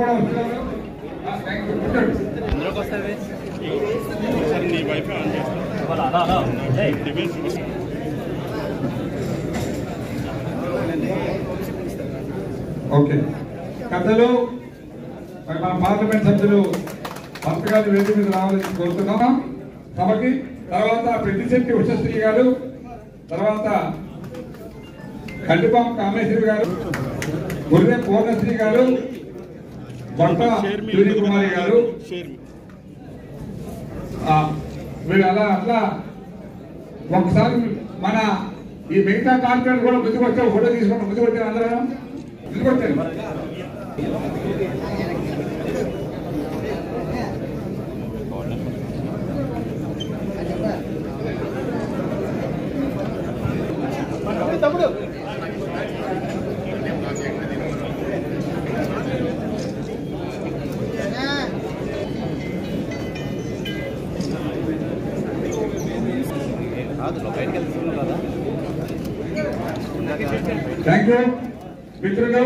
కూడా వస్తున్నారు. ఓకే పెద్దలు మా పార్లమెంట్ సభ్యులు భర్త గారి వేదిక మీద రావాలని కోరుతున్నాం సభకి. తర్వాత పెద్దిశెట్టి ఉషశ్రీ గారు, తర్వాత కండిపాం కామేశ్వరి గారు, గుర్రె పూర్ణశ్రీ గారు, బొట్ట సూర్యకుమారి గారు, వీళ్ళు అట్లా ఒకసారి మన ఈ మిగతా కార్పొరేట్ కూడా ముందుకొచ్చే ఫోటో తీసుకుంటాం. ముందుకొచ్చారు అందరూ ముందుకొచ్చారు. తమ్ముడు థ్యాంక్ యూ మిత్రులు.